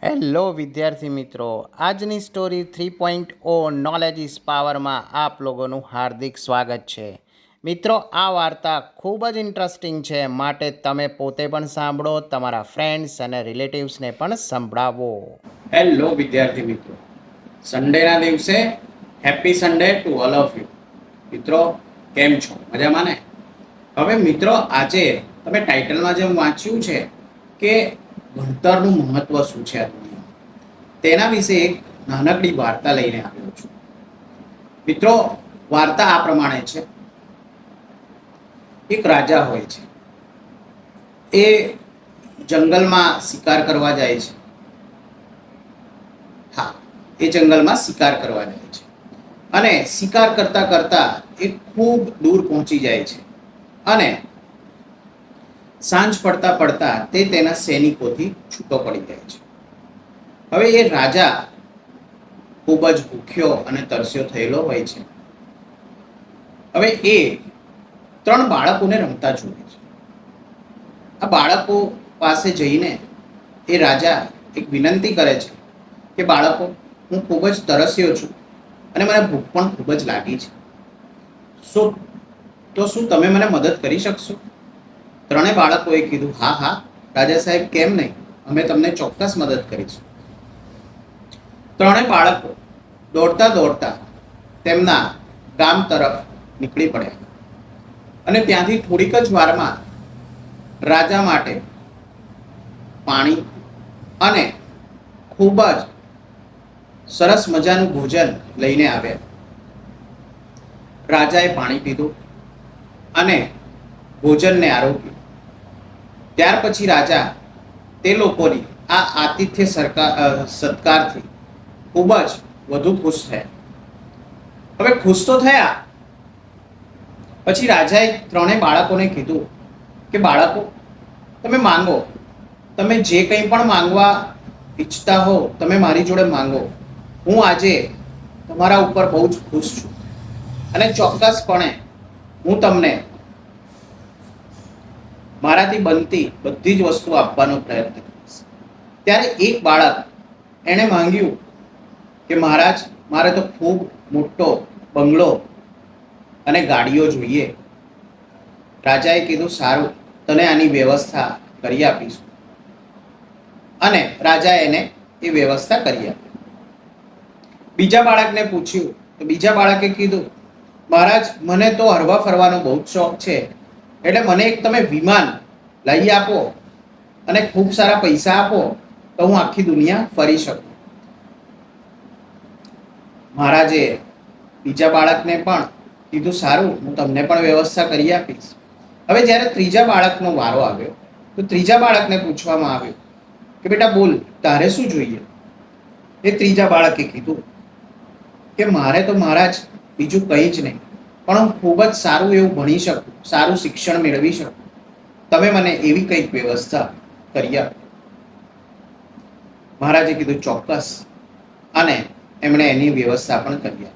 Hello વિદ્યાર્થી મિત્રો, આજની સ્ટોરી 3.0 નોલેજ ઇઝ પાવરમાં આપ લોકોનું હાર્દિક સ્વાગત છે. મિત્રો, આ વાર્તા ખૂબ જ ઇન્ટરેસ્ટિંગ છે, માટે તમે પોતે પણ સાંભળો, તમારા ફ્રેન્ડ્સ અને રિલેટિવ્સને પણ સંભળાવો. હેલો વિદ્યાર્થી મિત્રો, સન્ડેના દિવસે happy Sunday to all of you. મિત્રો, કેમ છો? મજામાં ને? હવે મિત્રો, આજે તમે ટાઇટલમાં જેમ વાંચ્યું છે કે ભણતરનું મહત્વ શું છે આ દુનિયામાં, તેના વિશે એક નાનકડી વાર્તા લઈને આવ્યો છું. મિત્રો, વાર્તા આ પ્રમાણે છે. એક રાજા હોય છે. એ જંગલમાં શિકાર કરવા જાય છે. હા, એ જંગલમાં શિકાર કરવા જાય છે અને શિકાર કરતા કરતા એ ખૂબ દૂર પહોંચી જાય છે અને સાંજ પડતા પડતા તે તેના સૈનિકોથી છૂટો પડી જાય છે. હવે એ રાજા ખૂબ જ ભૂખ્યો અને તરસ્યો થયેલો હોય છે. હવે એ 3 બાળકોને રમતા જુએ છે. આ બાળકો પાસે જઈને એ રાજા એક વિનંતી કરે છે કે બાળકો, હું ખૂબ જ તરસ્યો છું અને મને ભૂખ પણ ખૂબ જ લાગી છે. શું તમે મને મદદ કરી શકશો? 3 બાળકોએ કીધું, હા હા રાજા સાહેબ, કેમ નહીં, અમે તમને ચોક્કસ મદદ કરીશું. 3 બાળકો દોડતા દોડતા તેમના ગામ તરફ નીકળી પડ્યા અને ત્યાંથી થોડીક જ વારમાં રાજા માટે પાણી અને ખૂબ જ સરસ મજાનું ભોજન લઈને આવ્યા. રાજાએ પાણી પીધું અને ભોજનને આરોગ્યું. ત્યાર પછી રાજા તે લોકોની આ આતિથ્ય સત્કારથી ખૂબ જ વધુ ખુશ થયા. હવે ખુશ તો થયા, પછી રાજાએ 3 બાળકોને કીધું કે બાળકો, તમે માંગો, તમે જે કંઈ પણ માંગવા ઈચ્છતા હો તમે મારી જોડે માંગો. હું આજે તમારા ઉપર બહુ જ ખુશ છું અને ચોક્કસપણે હું તમને મારાથી બનતી બધી જ વસ્તુ આપવાનો પ્રયત્ન કરીશ. ત્યારે એક બાળક એણે માંગ્યું કે મહારાજ, મારે તો ખૂબ મોટો બંગલો અને ગાડીઓ જોઈએ. રાજાએ કીધું, સારું, તને આની વ્યવસ્થા કરી આપીશું. અને રાજાએ એને એ વ્યવસ્થા કરી આપી. બીજા બાળકને પૂછ્યું તો બીજા બાળકે કીધું, મહારાજ, મને તો હરવા ફરવાનો બહુ જ શોખ છે, એટલે મને એક તમે વિમાન લઈ આપો અને ખૂબ સારા પૈસા આપો તો હું આખી દુનિયા ફરી શકું. મહારાજે બીજા બાળકને પણ કીધું, સારું, હું તમને પણ વ્યવસ્થા કરી આપીશ. હવે જ્યારે ત્રીજા બાળકનો વારો આવ્યો તો ત્રીજા બાળકને પૂછવામાં આવ્યું કે બેટા બોલ, તારે શું જોઈએ? એ ત્રીજા બાળકે કીધું કે મારે તો મહારાજ બીજું કંઈ જ નહીં, પણ હું ખૂબ જ સારું એવું ભણી શકું, સારું શિક્ષણ મેળવી શકું. તમે મને એવી કંઈક વ્યવસ્થા કરી આપો. મહારાજે કીધું, ચોક્કસ, અને એમણે એની વ્યવસ્થા પણ કરી આપી.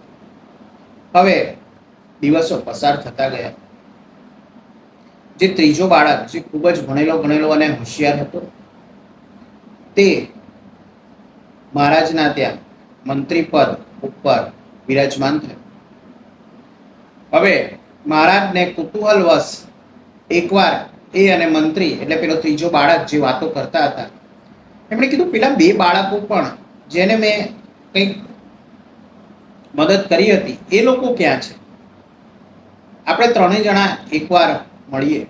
હવે દિવસો પસાર થતા ગયા. જે ત્રીજો બાળક, જે ખૂબ જ ભણેલો અને હોશિયાર હતો, તે મહારાજના ત્યાં મંત્રી પદ ઉપર વિરાજમાન થયો. હવે મહારાજને કુતૂહલવશ એકવાર એ અને મંત્રી, એટલે પેલો ત્રીજો બાળક જે વાતો કરતા હતા, એમણે કીધું, પેલા 2 બાળકો પણ જેને મેં કંઈક મદદ કરી હતી, એ લોકો ક્યાં છે? આપણે 3 જણા એકવાર મળીએ.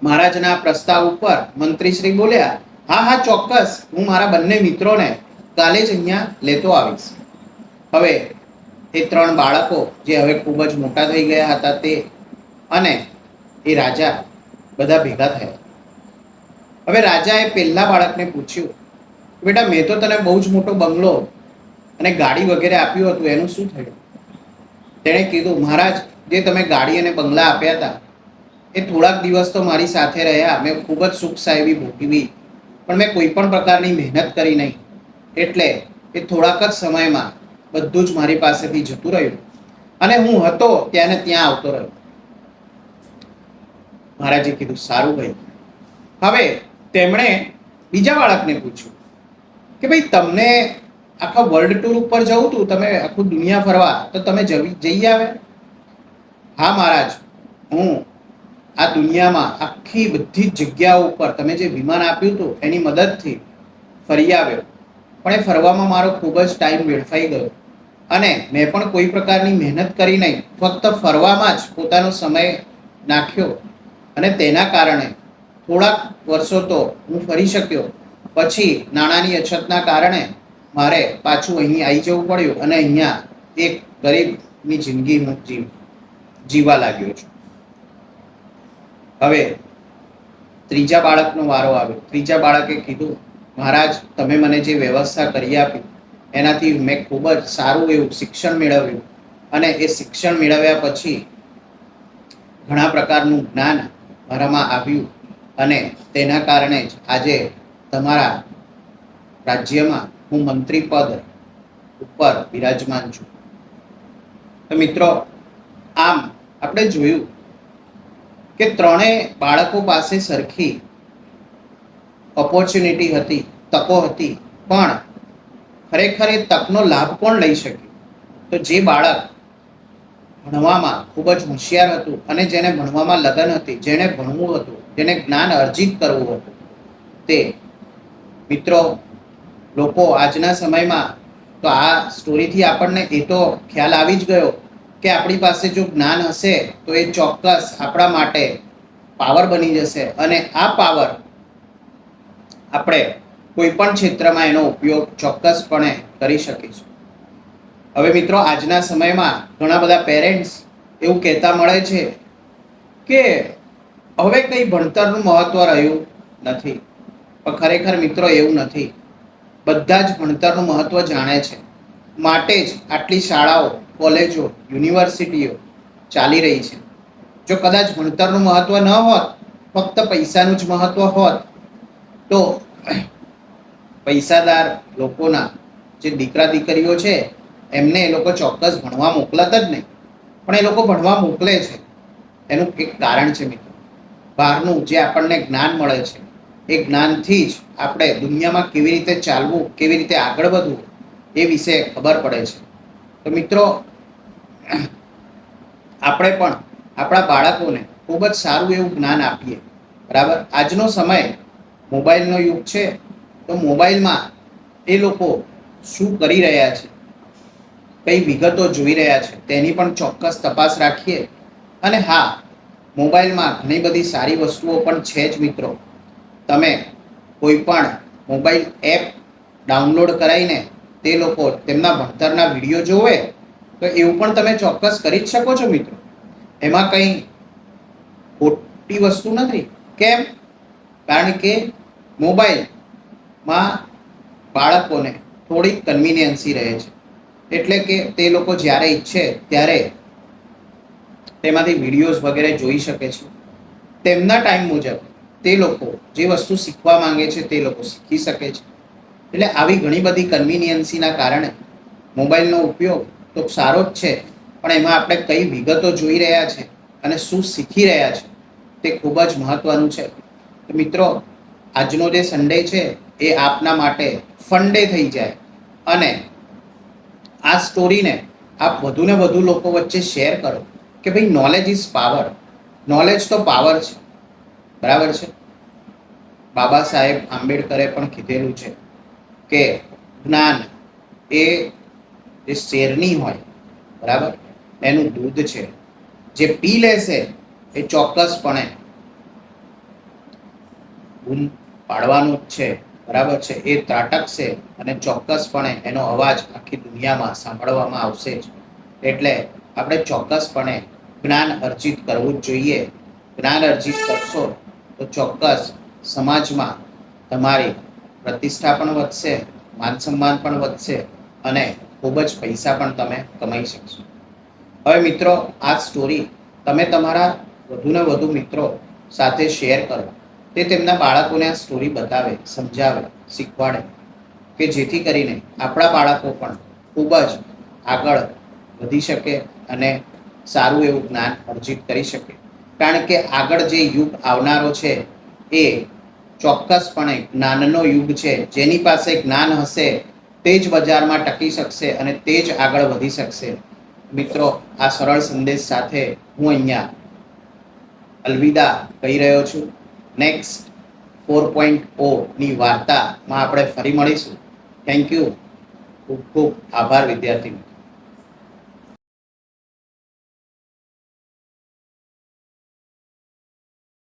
મહારાજના પ્રસ્તાવ ઉપર મંત્રીશ્રી બોલ્યા, હા હા ચોક્કસ, હું મારા બંને મિત્રોને કાલે જ અહીંયા લેતો આવીશ. હવે એ 3 બાળકો, જે હવે ખૂબ જ મોટા થઈ ગયા હતા, તે અને એ રાજા બધા ભેગા થયા. હવે રાજાએ પહેલા બાળકને પૂછ્યું, બેટા, મેં તો તને બહુ જ મોટો બંગલો અને ગાડી વગેરે આપ્યું હતું, એનું શું થયું? તેણે કીધું, મહારાજ, જે તમે ગાડી અને બંગલા આપ્યા હતા, એ થોડાક દિવસ તો મારી સાથે રહ્યા, મેં ખૂબ જ સુખ સાહેબી ભોગવી, પણ મેં કોઈ પણ પ્રકારની મહેનત કરી નહીં, એટલે એ થોડાક જ સમયમાં બધું જ મારી પાસેથી જતું રહ્યું અને હું હતો ત્યાં ને ત્યાં આવતો રહ્યો. મહારાજે કીધું, સારું ભાઈ, હવે તેમણે બીજા બાળકને પૂછ્યું કે ભાઈ તમને આખા વર્લ્ડ ટૂર ઉપર જવું હતું, તમે આખું દુનિયા ફરવા, તો તમે જઈ આવે? હા મહારાજ, હું આ દુનિયામાં આખી બધી જ જગ્યાઓ ઉપર તમે જે વિમાન આપ્યું હતું એની મદદથી ફરી આવ્યો, પણ એ ફરવામાં મારો ખૂબ જ ટાઈમ વેડફાઈ ગયો અને મેં પણ કોઈ પ્રકારની મહેનત કરી નહીં, ફક્ત ફરવામાં જ પોતાનો સમય નાખ્યો અને તેના કારણે થોડાક વર્ષો તો હું ફરી શક્યો, પછી નાણાંની અછતના કારણે મારે પાછું અહીં આવી જવું પડ્યું અને અહીંયા એક ગરીબની જિંદગી હું જીવવા લાગ્યો છું. હવે ત્રીજા બાળકનો વારો આવ્યો. ત્રીજા બાળકે કીધું, મહારાજ, તમે મને જે વ્યવસ્થા કરી આપી એનાથી મેં ખૂબ જ સારું એવું શિક્ષણ મેળવ્યું અને એ શિક્ષણ મેળવ્યા પછી ઘણા પ્રકારનું જ્ઞાન મારામાં આવ્યું અને તેના કારણે જ આજે તમારા રાજ્યમાં હું મંત્રી પદ ઉપર બિરાજમાન છું. તો મિત્રો, આમ આપણે જોયું કે ત્રણેય બાળકો પાસે સરખી ઓપોર્ચ્યુનિટી હતી, તકો હતી, પણ ખરેખર એ તકનો લાભ કોણ લઈ શક્યું? તો જે બાળક ભણવામાં ખૂબ જ હોશિયાર હતું અને જેને ભણવામાં લગન હતી, જેને ભણવું હતું, જેને જ્ઞાન અર્જિત કરવું હતું, તે મિત્રો લોકો આજના સમયમાં તો આ સ્ટોરીથી આપણને એ તો ખ્યાલ આવી જ ગયો કે આપણી પાસે જો જ્ઞાન હશે તો એ ચોક્કસ આપણા માટે પાવર બની જશે અને આ પાવર આપણે કોઈ પણ ક્ષેત્રમાં એનો ઉપયોગ ચોક્કસપણે કરી શકીશું. હવે મિત્રો, આજના સમયમાં ઘણા બધા પેરેન્ટ્સ એવું કહેતા મળે છે કે હવે કંઈ ભણતરનું મહત્ત્વ રહ્યું નથી, પણ ખરેખર મિત્રો એવું નથી. બધા જ ભણતરનું મહત્ત્વ જાણે છે, માટે જ આટલી શાળાઓ, કોલેજો, યુનિવર્સિટીઓ ચાલી રહી છે. જો કદાચ ભણતરનું મહત્ત્વ ન હોત, ફક્ત પૈસાનું જ મહત્ત્વ હોત, તો પૈસાદાર લોકોના જે દીકરા દીકરીઓ છે એમને એ લોકો ચોક્કસ ભણવા મોકલત જ નહીં. પણ એ લોકો ભણવા મોકલે છે એનું એક કારણ છે મિત્રો. બહારનું જે આપણને જ્ઞાન મળે છે એ જ્ઞાનથી જ આપણે દુનિયામાં કેવી રીતે ચાલવું, કેવી રીતે આગળ વધવું એ વિશે ખબર પડે છે. તો મિત્રો, આપણે પણ આપણા બાળકોને ખૂબ જ સારું એવું જ્ઞાન આપીએ, બરાબર? આજનો સમય મોબાઈલનો યુગ છે, તો મોબાઈલમાં એ લોકો શું કરી રહ્યા છે, કઈ વિગતો જોઈ રહ્યા છે, તેની પણ ચોક્કસ તપાસ રાખીએ. અને હા, મોબાઈલમાં ઘણી બધી સારી વસ્તુઓ પણ છે જ મિત્રો. તમે કોઈ પણ મોબાઈલ એપ ડાઉનલોડ કરાવીને તે લોકો તેમના ભણતરના વિડીયો જોવે તો એવું પણ તમે ચોક્કસ કરી જ શકો છો મિત્રો. એમાં કંઈ ખોટી વસ્તુ નથી. કેમ? કારણ કે મોબાઈલમાં બાળકોને થોડીક કન્વિનિયન્સી રહે છે, એટલે કે તે લોકો જ્યારે ઈચ્છે ત્યારે તેમાંથી વિડીયોઝ વગેરે જોઈ શકે છે. તેમના ટાઈમ મુજબ તે લોકો જે વસ્તુ શીખવા માંગે છે તે લોકો શીખી શકે છે. એટલે આવી ઘણી બધી કન્વિનિયન્સીના કારણે મોબાઈલનો ઉપયોગ તો સારો જ છે, પણ એમાં આપણે કઈ વિગતો જોઈ રહ્યા છે અને શું શીખી રહ્યા છે તે ખૂબ જ મહત્ત્વનું છે. તો મિત્રો, આજનો જે સન્ડે છે એ આપના માટે ફન ડે થઈ જાય અને આ સ્ટોરીને આપ વધુને વધુ લોકો વચ્ચે શેર કરો કે ભાઈ, નોલેજ ઇઝ પાવર. નોલેજ તો પાવર છે, બરાબર છે? બાબા સાહેબ આંબેડકરે પણ કીધેલું છે કે જ્ઞાન એ જે શેરની હોય, બરાબર, એનું દૂધ છે. જે પી લેશે એ ચોક્કસપણે બૂમ પાડવાનું જ છે, બરાબર છે? એ ત્રાટકશે અને ચોક્કસપણે એનો અવાજ આખી દુનિયામાં સાંભળવામાં આવશે જ. એટલે આપણે ચોક્કસપણે જ્ઞાન અર્જિત કરવું જ જોઈએ. જ્ઞાન અર્જિત કરશો તો ચોક્કસ સમાજમાં તમારી પ્રતિષ્ઠા પણ વધશે, માન સન્માન પણ વધશે અને ખૂબ જ પૈસા પણ તમે કમાઈ શકશો. હવે મિત્રો, આ સ્ટોરી તમે તમારા વધુને વધુ મિત્રો સાથે શેર કરો. તે તેમના બાળકોને આ સ્ટોરી બતાવે, સમજાવે, શીખવાડે, કે જેથી કરીને આપણા બાળકો પણ ખૂબ જ આગળ વધી શકે અને સારું એવું જ્ઞાન અર્જિત કરી શકે. કારણ કે આગળ જે યુગ આવનારો છે એ ચોક્કસપણે જ્ઞાનનો યુગ છે. જેની પાસે જ્ઞાન હશે તે જ બજારમાં ટકી શકશે અને તે જ આગળ વધી શકશે. મિત્રો, આ સરળ સંદેશ સાથે હું અહીંયા અલવિદા કહી રહ્યો છું. નેક્સ્ટ 4.0 ની વાર્તામાં આપણે ફરી મળીશું. Thank you. ખૂબ ખૂબ આભાર વિદ્યાર્થી મિત્રો.